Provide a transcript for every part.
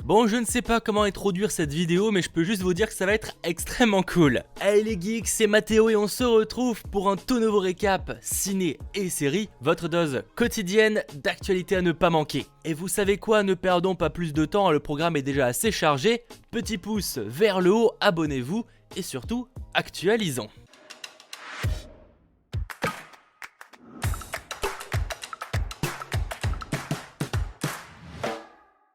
Bon, je ne sais pas comment introduire cette vidéo, mais je peux juste vous dire que ça va être extrêmement cool. Hey les geeks, c'est Mathéo et on se retrouve pour un tout nouveau récap ciné et série, votre dose quotidienne d'actualité à ne pas manquer. Et vous savez quoi, ne perdons pas plus de temps, le programme est déjà assez chargé. Petit pouce vers le haut, abonnez-vous et surtout, actualisons.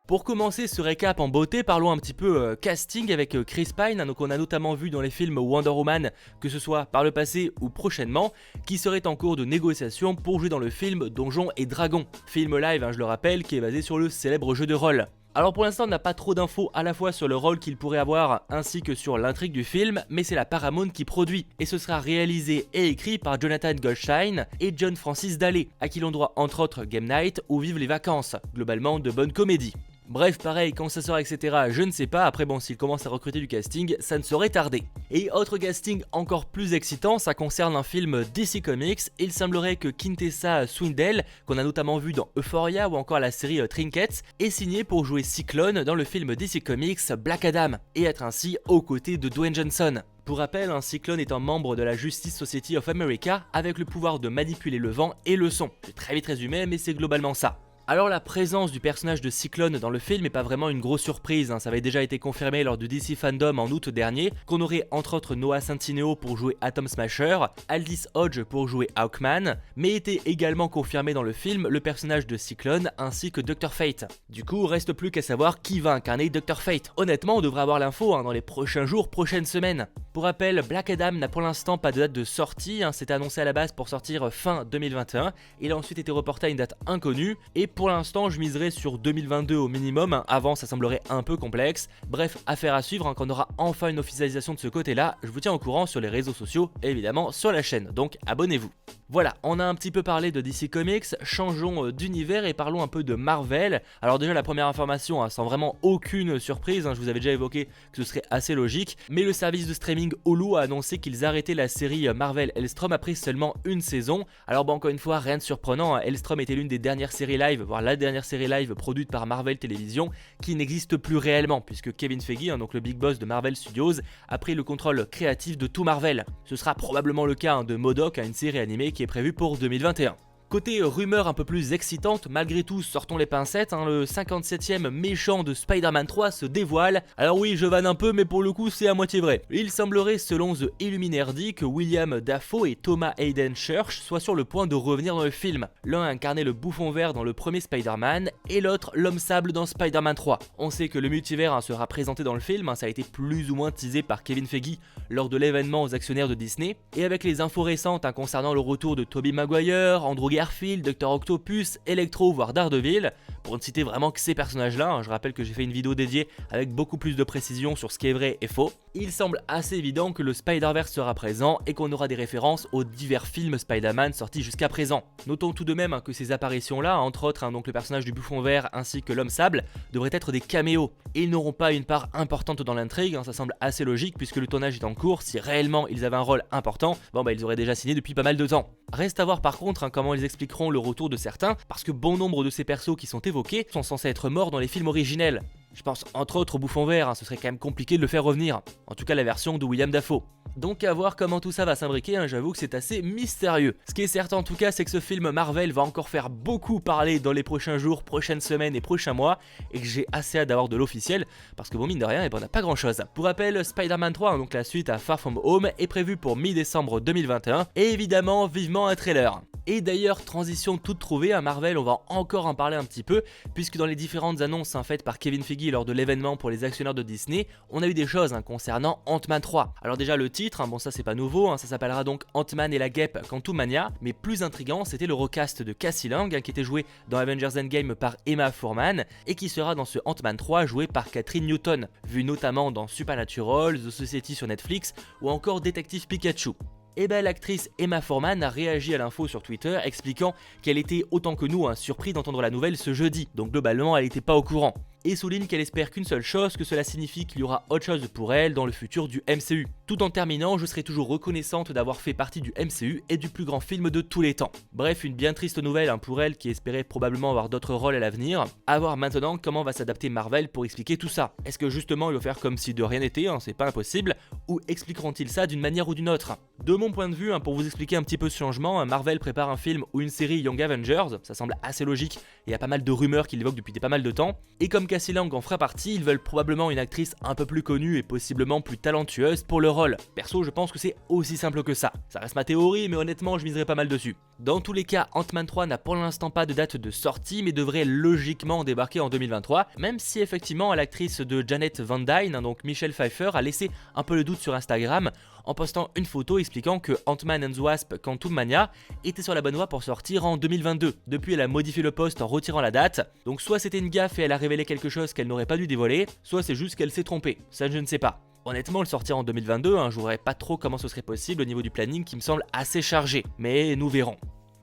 Pour commencer ce récap en beauté, parlons un petit peu casting avec Chris Pine, donc on a notamment vu dans les films Wonder Woman, que ce soit par le passé ou prochainement, qui serait en cours de négociation pour jouer dans le film Donjons et Dragons, film live je le rappelle, qui est basé sur le célèbre jeu de rôle. Alors pour l'instant on n'a pas trop d'infos à la fois sur le rôle qu'il pourrait avoir ainsi que sur l'intrigue du film, mais c'est la Paramount qui produit, et ce sera réalisé et écrit par Jonathan Goldstein et John Francis Daley, à qui l'on doit entre autres Game Night ou Vive les vacances, globalement de bonnes comédies. Bref, pareil, quand ça sera etc, je ne sais pas, après bon, s'il commence à recruter du casting, ça ne saurait tarder. Et autre casting encore plus excitant, ça concerne un film DC Comics, il semblerait que Quintessa Swindell, qu'on a notamment vu dans Euphoria ou encore la série Trinkets, est signée pour jouer Cyclone dans le film DC Comics Black Adam, et être ainsi aux côtés de Dwayne Johnson. Pour rappel, un Cyclone est un membre de la Justice Society of America avec le pouvoir de manipuler le vent et le son. C'est très vite résumé, mais c'est globalement ça. Alors la présence du personnage de Cyclone dans le film n'est pas vraiment une grosse surprise, ça avait déjà été confirmé lors du DC Fandom en août dernier, qu'on aurait entre autres Noah Centineo pour jouer Atom Smasher, Aldis Hodge pour jouer Hawkman, mais était également confirmé dans le film le personnage de Cyclone ainsi que Dr Fate. Du coup, reste plus qu'à savoir qui va incarner Dr Fate. Honnêtement, on devrait avoir l'info dans les prochains jours, prochaines semaines. Pour rappel, Black Adam n'a pour l'instant pas de date de sortie, c'était annoncé à la base pour sortir fin 2021, il a ensuite été reporté à une date inconnue, et pour l'instant je miserai sur 2022 au minimum, avant ça semblerait un peu complexe. Bref, affaire à suivre, quand on aura enfin une officialisation de ce côté là, je vous tiens au courant sur les réseaux sociaux et évidemment sur la chaîne, donc abonnez-vous. Voilà, on a un petit peu parlé de DC Comics, changeons d'univers et parlons un peu de Marvel. Alors déjà la première information, sans vraiment aucune surprise, je vous avais déjà évoqué que ce serait assez logique, mais le service de streaming Hulu a annoncé qu'ils arrêtaient la série Marvel Helstrom après seulement une saison. Alors bon, encore une fois, rien de surprenant, Helstrom était l'une des dernières séries live, voire la dernière série live produite par Marvel Television, qui n'existe plus réellement, puisque Kevin Feige, donc le big boss de Marvel Studios, a pris le contrôle créatif de tout Marvel. Ce sera probablement le cas de MODOK, une série animée qui est prévue pour 2021. Côté rumeur un peu plus excitante, malgré tout sortons les pincettes, le 57e méchant de Spider-Man 3 se dévoile. Alors oui, je vanne un peu, mais pour le coup c'est à moitié vrai. Il semblerait selon The Illuminati que William Dafoe et Thomas Hayden Church soient sur le point de revenir dans le film. L'un incarnait le bouffon vert dans le premier Spider-Man et l'autre l'homme sable dans Spider-Man 3. On sait que le multivers sera présenté dans le film, ça a été plus ou moins teasé par Kevin Feige lors de l'événement aux actionnaires de Disney. Et avec les infos récentes concernant le retour de Tobey Maguire, Andrew Garfield, Dr Octopus, Electro voire Daredevil, pour ne citer vraiment que ces personnages-là, je rappelle que j'ai fait une vidéo dédiée avec beaucoup plus de précision sur ce qui est vrai et faux, il semble assez évident que le Spider-Verse sera présent et qu'on aura des références aux divers films Spider-Man sortis jusqu'à présent. Notons tout de même que ces apparitions-là, entre autres donc le personnage du bouffon vert ainsi que l'homme sable, devraient être des caméos, et ils n'auront pas une part importante dans l'intrigue, ça semble assez logique puisque le tournage est en cours. Si réellement ils avaient un rôle important, ils auraient déjà signé depuis pas mal de temps. Reste à voir par contre comment ils expliqueront le retour de certains, parce que bon nombre de ces persos qui sont évoqués sont censés être morts dans les films originels. Je pense entre autres au bouffon vert, ce serait quand même compliqué de le faire revenir, en tout cas la version de William Dafoe. Donc à voir comment tout ça va s'imbriquer, j'avoue que c'est assez mystérieux. Ce qui est certain en tout cas, c'est que ce film Marvel va encore faire beaucoup parler dans les prochains jours, prochaines semaines et prochains mois, et que j'ai assez hâte d'avoir de l'officiel, parce que bon mine de rien, on n'a pas grand chose. Pour rappel, Spider-Man 3, donc la suite à Far From Home, est prévue pour mi-décembre 2021, et évidemment vivement un trailer. Et d'ailleurs, transition toute trouvée, à Marvel, on va encore en parler un petit peu, puisque dans les différentes annonces faites par Kevin Feige lors de l'événement pour les actionnaires de Disney, on a eu des choses concernant Ant-Man 3. Alors déjà le titre, bon ça c'est pas nouveau, ça s'appellera donc Ant-Man et la Guêpe Quantumania, mais plus intriguant c'était le recast de Cassie Lang, qui était joué dans Avengers Endgame par Emma Foreman, et qui sera dans ce Ant-Man 3 joué par Catherine Newton, vue notamment dans Supernatural, The Society sur Netflix, ou encore Détective Pikachu. Et l'actrice Emma Foreman a réagi à l'info sur Twitter expliquant qu'elle était autant que nous surpris d'entendre la nouvelle ce jeudi, donc globalement elle n'était pas au courant. et souligne qu'elle espère qu'une seule chose, que cela signifie qu'il y aura autre chose pour elle dans le futur du MCU. Tout en terminant, je serai toujours reconnaissante d'avoir fait partie du MCU et du plus grand film de tous les temps. Bref, une bien triste nouvelle pour elle qui espérait probablement avoir d'autres rôles à l'avenir. À voir maintenant comment va s'adapter Marvel pour expliquer tout ça. Est-ce que justement ils vont faire comme si de rien n'était, c'est pas impossible, ou expliqueront-ils ça d'une manière ou d'une autre? De mon point de vue, pour vous expliquer un petit peu ce changement, Marvel prépare un film ou une série Young Avengers, ça semble assez logique, et il y a pas mal de rumeurs qui l'évoquent depuis pas mal de temps, et comme Cassie Lang en fera partie, ils veulent probablement une actrice un peu plus connue et possiblement plus talentueuse pour le rôle. Perso, je pense que c'est aussi simple que ça. Ça reste ma théorie, mais honnêtement, je miserais pas mal dessus. Dans tous les cas, Ant-Man 3 n'a pour l'instant pas de date de sortie, mais devrait logiquement débarquer en 2023, même si effectivement l'actrice de Janet Van Dyne, donc Michelle Pfeiffer, a laissé un peu le doute sur Instagram en postant une photo expliquant que Ant-Man and the Wasp Quantumania était sur la bonne voie pour sortir en 2022. Depuis, elle a modifié le post en retirant la date, donc soit c'était une gaffe et elle a révélé quelque chose qu'elle n'aurait pas dû dévoiler, soit c'est juste qu'elle s'est trompée, ça je ne sais pas. Honnêtement, le sortir en 2022, je ne verrais pas trop comment ce serait possible au niveau du planning qui me semble assez chargé, mais nous verrons.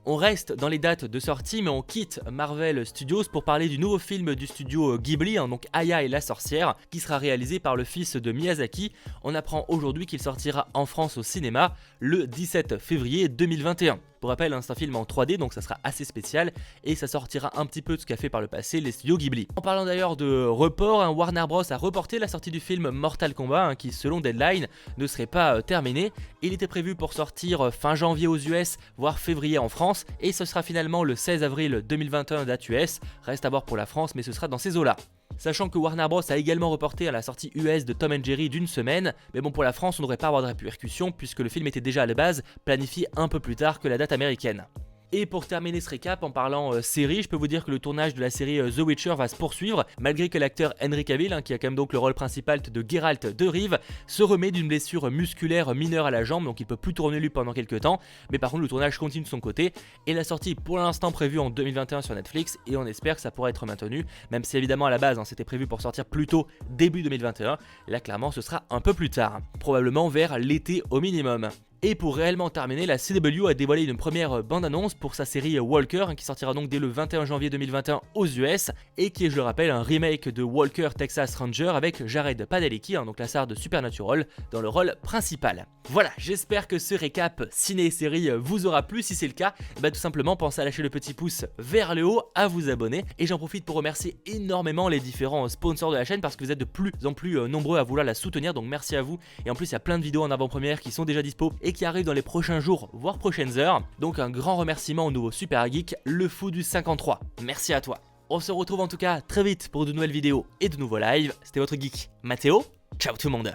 On reste dans les dates de sortie, mais on quitte Marvel Studios pour parler du nouveau film du studio Ghibli, donc Aya et la sorcière, qui sera réalisé par le fils de Miyazaki. On apprend aujourd'hui qu'il sortira en France au cinéma le 17 février 2021. Pour rappel, c'est un film en 3D, donc ça sera assez spécial et ça sortira un petit peu de ce qu'a fait par le passé les studios Ghibli. En parlant d'ailleurs de report, Warner Bros a reporté la sortie du film Mortal Kombat, qui selon Deadline ne serait pas terminé. Il était prévu pour sortir fin janvier aux US, voire février en France, et ce sera finalement le 16 avril 2021 date US. Reste à voir pour la France, mais ce sera dans ces eaux-là. Sachant que Warner Bros a également reporté à la sortie US de Tom & Jerry d'une semaine, mais bon, pour la France on ne devrait pas avoir de répercussions puisque le film était déjà à la base planifié un peu plus tard que la date américaine. Et pour terminer ce récap en parlant série, je peux vous dire que le tournage de la série The Witcher va se poursuivre, malgré que l'acteur Henry Cavill, qui a quand même donc le rôle principal de Geralt de Rive, se remet d'une blessure musculaire mineure à la jambe, donc il peut plus tourner lui pendant quelques temps, mais par contre le tournage continue de son côté, et la sortie pour l'instant prévue en 2021 sur Netflix, et on espère que ça pourra être maintenu, même si évidemment à la base c'était prévu pour sortir plus tôt début 2021, là clairement ce sera un peu plus tard, probablement vers l'été au minimum. Et pour réellement terminer, la CW a dévoilé une première bande-annonce pour sa série Walker, qui sortira donc dès le 21 janvier 2021 aux US, et qui est, je le rappelle, un remake de Walker Texas Ranger avec Jared Padalecki, donc la star de Supernatural, dans le rôle principal. Voilà, j'espère que ce récap ciné et série vous aura plu. Si c'est le cas, tout simplement pensez à lâcher le petit pouce vers le haut, à vous abonner, et j'en profite pour remercier énormément les différents sponsors de la chaîne parce que vous êtes de plus en plus nombreux à vouloir la soutenir, donc merci à vous. Et en plus il y a plein de vidéos en avant-première qui sont déjà dispo et qui arrivent dans les prochains jours voire prochaines heures, donc un grand remerciement au nouveau super geek, le fou du 53. Merci à toi. On se retrouve en tout cas très vite pour de nouvelles vidéos et de nouveaux lives. C'était votre geek Mathéo, ciao tout le monde.